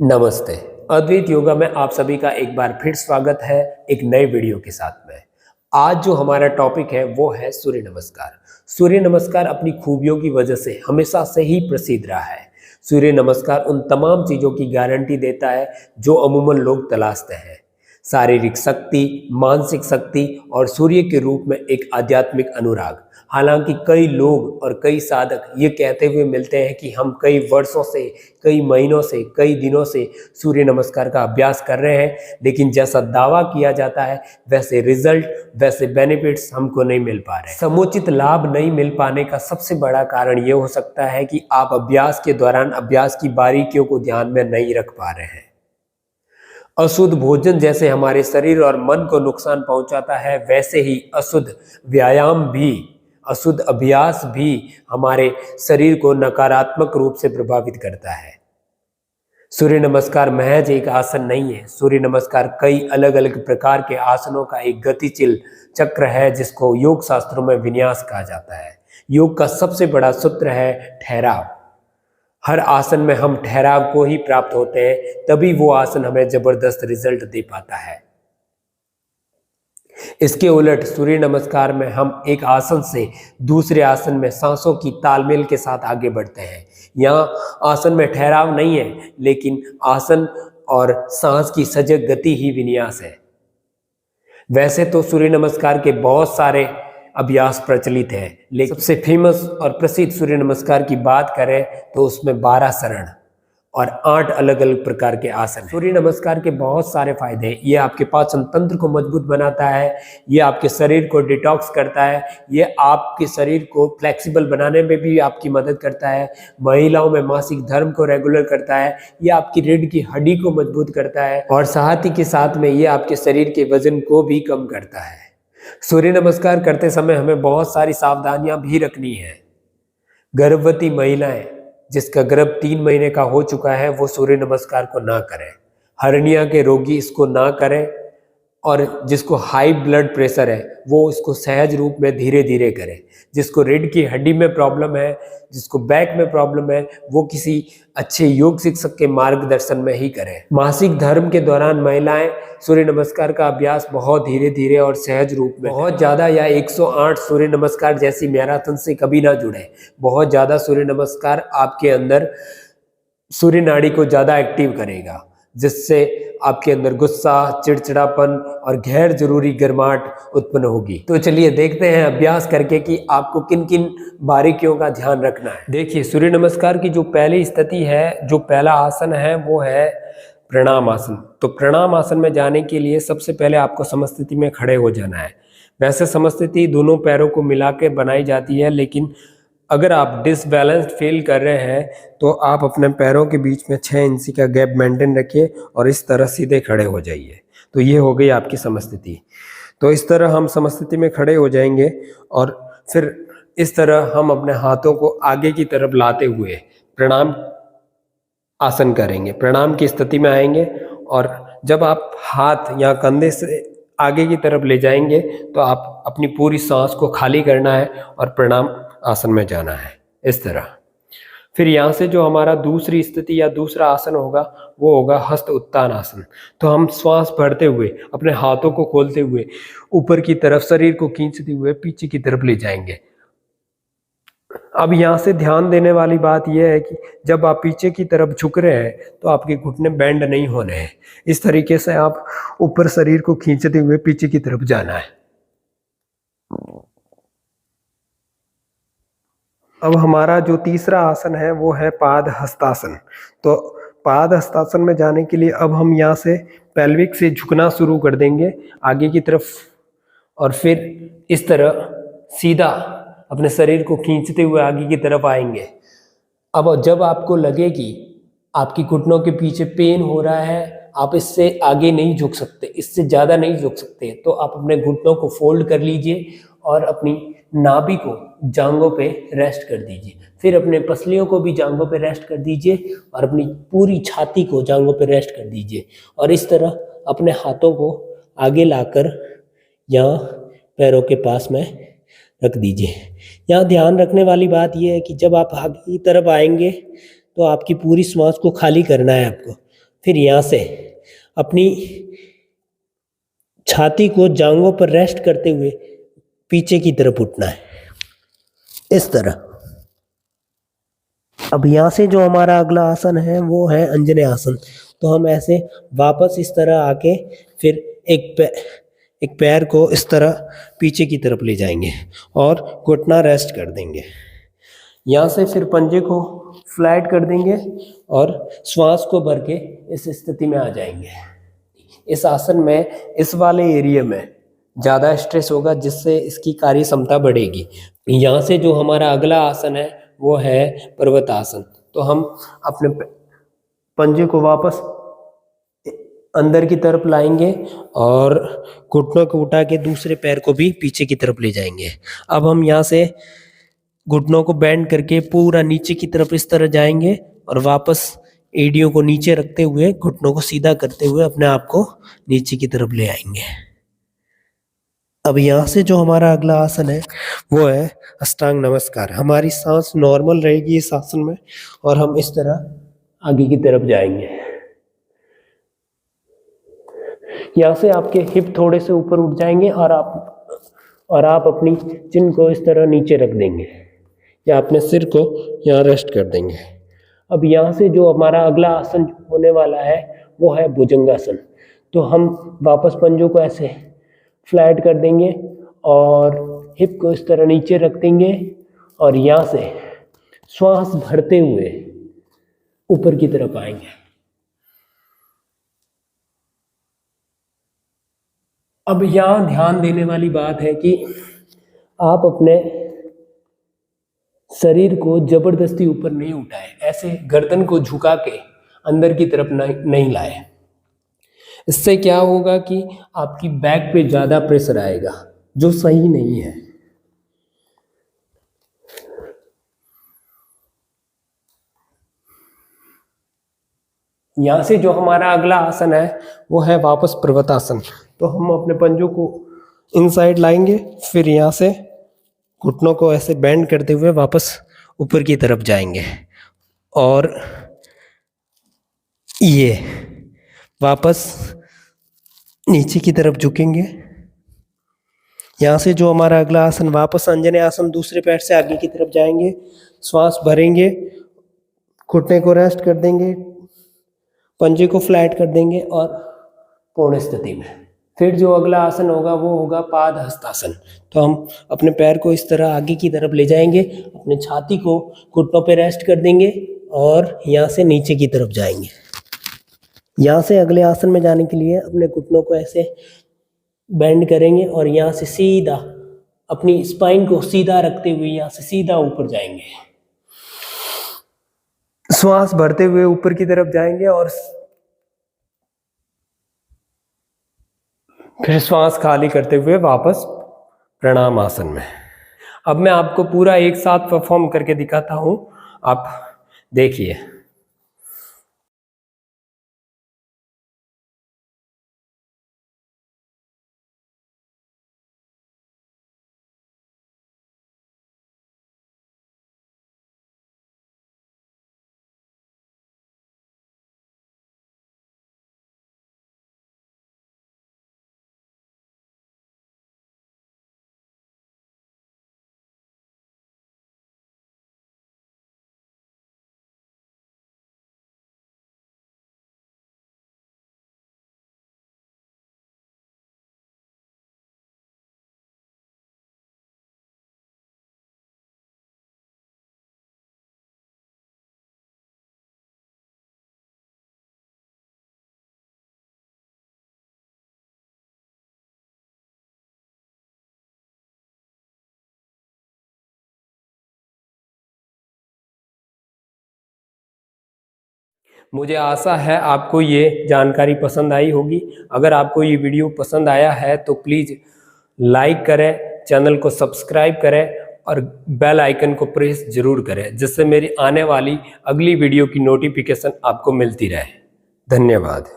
नमस्ते। अद्वैत योगा में आप सभी का एक बार फिर स्वागत है एक नए वीडियो के साथ में। आज जो हमारा टॉपिक है वो है सूर्य नमस्कार। सूर्य नमस्कार अपनी खूबियों की वजह से हमेशा से ही प्रसिद्ध रहा है। सूर्य नमस्कार उन तमाम चीज़ों की गारंटी देता है जो अमूमन लोग तलाशते हैं। शारीरिक शक्ति, मानसिक शक्ति और सूर्य के रूप में एक आध्यात्मिक अनुराग। हालांकि कई लोग और कई साधक ये कहते हुए मिलते हैं कि हम कई वर्षों से, कई महीनों से, कई दिनों से सूर्य नमस्कार का अभ्यास कर रहे हैं, लेकिन जैसा दावा किया जाता है वैसे रिजल्ट, वैसे बेनिफिट्स हमको नहीं मिल पा रहे। समुचित लाभ नहीं मिल पाने का सबसे बड़ा कारण ये हो सकता है कि आप अभ्यास के दौरान अभ्यास की बारीकियों को ध्यान में नहीं रख पा रहे हैं। अशुद्ध भोजन जैसे हमारे शरीर और मन को नुकसान पहुंचाता है, वैसे ही अशुद्ध व्यायाम भी, अशुद्ध अभ्यास भी हमारे शरीर को नकारात्मक रूप से प्रभावित करता है। सूर्य नमस्कार महज एक आसन नहीं है। सूर्य नमस्कार कई अलग अलग प्रकार के आसनों का एक गतिशील चक्र है जिसको योग शास्त्रों में विन्यास कहा जाता है। योग का सबसे बड़ा सूत्र है ठहराव। हर आसन में हम ठहराव को ही प्राप्त होते हैं, तभी वो आसन हमें जबरदस्त रिजल्ट दे पाता है। इसके उलट सूर्य नमस्कार में हम एक आसन से दूसरे आसन में सांसों की तालमेल के साथ आगे बढ़ते हैं। यहाँ आसन में ठहराव नहीं है, लेकिन आसन और सांस की सजग गति ही विन्यास है। वैसे तो सूर्य नमस्कार के बहुत सारे अभ्यास प्रचलित है, लेकिन सबसे फेमस और प्रसिद्ध सूर्य नमस्कार की बात करें तो उसमें 12 चरण और 8 अलग अलग प्रकार के आसन। सूर्य नमस्कार के बहुत सारे फायदे हैं। ये आपके पाचन तंत्र को मजबूत बनाता है, ये आपके शरीर को डिटॉक्स करता है, ये आपके शरीर को फ्लेक्सिबल बनाने में भी आपकी मदद करता है, महिलाओं में मासिक धर्म को रेगुलर करता है, ये आपकी रीढ़ की हड्डी को मजबूत करता है और साथ ही के साथ में ये आपके शरीर के वजन को भी कम करता है। सूर्य नमस्कार करते समय हमें बहुत सारी सावधानियां भी रखनी है। गर्भवती महिलाएं जिसका गर्भ 3 महीने का हो चुका है वो सूर्य नमस्कार को ना करें। हर्निया के रोगी इसको ना करें और जिसको हाई ब्लड प्रेशर है वो इसको सहज रूप में धीरे धीरे करें। जिसको रीढ़ की हड्डी में प्रॉब्लम है, जिसको बैक में प्रॉब्लम है, वो किसी अच्छे योग शिक्षक के मार्गदर्शन में ही करें। मासिक धर्म के दौरान महिलाएं सूर्य नमस्कार का अभ्यास बहुत धीरे धीरे और सहज रूप में, बहुत ज़्यादा या 108 सूर्य नमस्कार जैसी मैराथन से कभी ना जुड़े। बहुत ज़्यादा सूर्य नमस्कार आपके अंदर सूर्य नाड़ी को ज़्यादा एक्टिव करेगा, जिससे आपके अंदर गुस्सा, चिड़चिड़ापन और गैर जरूरी गर्माहट उत्पन्न होगी। तो चलिए देखते हैं अभ्यास करके कि आपको किन किन बारीकियों का ध्यान रखना है। देखिए, सूर्य नमस्कार की जो पहली स्थिति है, जो पहला आसन है वो है प्रणाम आसन। तो प्रणाम आसन में जाने के लिए सबसे पहले आपको समस्थिति में खड़े हो जाना है। वैसे समस्थिति दोनों पैरों को मिला के बनाई जाती है, लेकिन अगर आप डिसबैलेंस्ड फील कर रहे हैं तो आप अपने पैरों के बीच में 6 इंची का गैप मेंटेन रखिए और इस तरह सीधे खड़े हो जाइए। तो ये हो गई आपकी समस्थिति। तो इस तरह हम समस्थिति में खड़े हो जाएंगे और फिर इस तरह हम अपने हाथों को आगे की तरफ लाते हुए प्रणाम आसन करेंगे। प्रणाम की स्थिति में आएंगे और जब आप हाथ या कंधे से आगे की तरफ ले जाएंगे तो आप अपनी पूरी सांस को खाली करना है और प्रणाम आसन में जाना है इस तरह। फिर यहाँ से जो हमारा दूसरी स्थिति या दूसरा आसन होगा वो होगा हस्त उत्तान आसन। तो हम श्वास भरते हुए अपने हाथों को खोलते हुए ऊपर की तरफ शरीर को खींचते हुए पीछे की तरफ ले जाएंगे। अब यहाँ से ध्यान देने वाली बात यह है कि जब आप पीछे की तरफ झुक रहे हैं तो आपके घुटने बेंड नहीं होने हैं। इस तरीके से आप ऊपर शरीर को खींचते हुए पीछे की तरफ जाना है। अब हमारा जो तीसरा आसन है वो है पाद हस्तासन। तो पाद हस्तासन में जाने के लिए अब हम यहाँ से पेल्विक से झुकना शुरू कर देंगे आगे की तरफ और फिर इस तरह सीधा अपने शरीर को खींचते हुए आगे की तरफ आएंगे। अब जब आपको लगे कि आपकी घुटनों के पीछे पेन हो रहा है, आप इससे आगे नहीं झुक सकते, इससे ज़्यादा नहीं झुक सकते, तो आप अपने घुटनों को फोल्ड कर लीजिए और अपनी नाभि को जांघों पे रेस्ट कर दीजिए। फिर अपने पसलियों को भी जांघों पे रेस्ट कर दीजिए और अपनी पूरी छाती को जांघों पे रेस्ट कर दीजिए और इस तरह अपने हाथों को आगे लाकर यहाँ पैरों के पास में रख दीजिए। यहाँ ध्यान रखने वाली बात यह है कि जब आप आगे की तरफ आएंगे तो आपकी पूरी श्वास को खाली करना है आपको। फिर यहाँ से अपनी छाती को जांघों पर रेस्ट करते हुए पीछे की तरफ उठना है, इस तरह। अब यहाँ से जो हमारा अगला आसन है वो है अंजने आसन। तो हम ऐसे वापस इस तरह आके फिर एक पैर को इस तरह पीछे की तरफ ले जाएंगे और घुटना रेस्ट कर देंगे। यहाँ से फिर पंजे को फ्लैट कर देंगे और श्वास को भर के इस स्थिति में आ जाएंगे। इस आसन में इस वाले एरिया में ज़्यादा स्ट्रेस होगा, जिससे इसकी कार्य क्षमता बढ़ेगी। यहाँ से जो हमारा अगला आसन है वो है पर्वतासन। तो हम अपने पंजे को वापस अंदर की तरफ लाएंगे और घुटनों को उठा के दूसरे पैर को भी पीछे की तरफ ले जाएंगे। अब हम यहाँ से घुटनों को बेंड करके पूरा नीचे की तरफ इस तरह जाएंगे और वापस एड़ियों को नीचे रखते हुए घुटनों को सीधा करते हुए अपने आप को नीचे की तरफ ले आएंगे। अब यहाँ से जो हमारा अगला आसन है वो है अष्टांग नमस्कार। हमारी सांस नॉर्मल रहेगी इस आसन में और हम इस तरह आगे की तरफ जाएंगे। यहाँ से आपके हिप थोड़े से ऊपर उठ जाएंगे और आप अपनी चिन को इस तरह नीचे रख देंगे या अपने सिर को यहाँ रेस्ट कर देंगे। अब यहाँ से जो हमारा अगला आसन होने वाला है वो है भुजंगासन। तो हम वापस पंजों को ऐसे फ्लैट कर देंगे और हिप को इस तरह नीचे रख देंगे और यहाँ से श्वास भरते हुए ऊपर की तरफ आएंगे। अब यहाँ ध्यान देने वाली बात है कि आप अपने शरीर को जबरदस्ती ऊपर नहीं उठाए, ऐसे गर्दन को झुका के अंदर की तरफ नहीं लाए। इससे क्या होगा कि आपकी बैक पे ज़्यादा प्रेशर आएगा, जो सही नहीं है। यहाँ से जो हमारा अगला आसन है वो है वापस पर्वतासन। तो हम अपने पंजों को इनसाइड लाएंगे, फिर यहाँ से घुटनों को ऐसे बेंड करते हुए वापस ऊपर की तरफ जाएंगे और ये वापस नीचे की तरफ झुकेंगे। यहाँ से जो हमारा अगला आसन वापस अंजने आसन, दूसरे पैर से आगे की तरफ जाएंगे, श्वास भरेंगे, घुटने को रेस्ट कर देंगे, पंजे को फ्लैट कर देंगे और पूर्ण स्थिति में। फिर जो अगला आसन होगा वो होगा पाद हस्तासन। तो हम अपने पैर को इस तरह आगे की तरफ ले जाएंगे, अपने छाती को घुटनों पे रेस्ट कर देंगे और यहाँ से नीचे की तरफ जाएंगे। यहाँ से अगले आसन में जाने के लिए अपने घुटनों को ऐसे बेंड करेंगे और यहाँ से सीधा अपनी स्पाइन को सीधा रखते हुए यहाँ से सीधा ऊपर जाएंगे। श्वास भरते हुए ऊपर की तरफ जाएंगे और फिर श्वास खाली करते हुए वापस प्रणाम आसन में। अब मैं आपको पूरा एक साथ परफॉर्म करके दिखाता हूं, आप देखिए। मुझे आशा है आपको ये जानकारी पसंद आई होगी। अगर आपको ये वीडियो पसंद आया है तो प्लीज़ लाइक करें, चैनल को सब्सक्राइब करें और बेल आइकन को प्रेस जरूर करें, जिससे मेरी आने वाली अगली वीडियो की नोटिफिकेशन आपको मिलती रहे। धन्यवाद।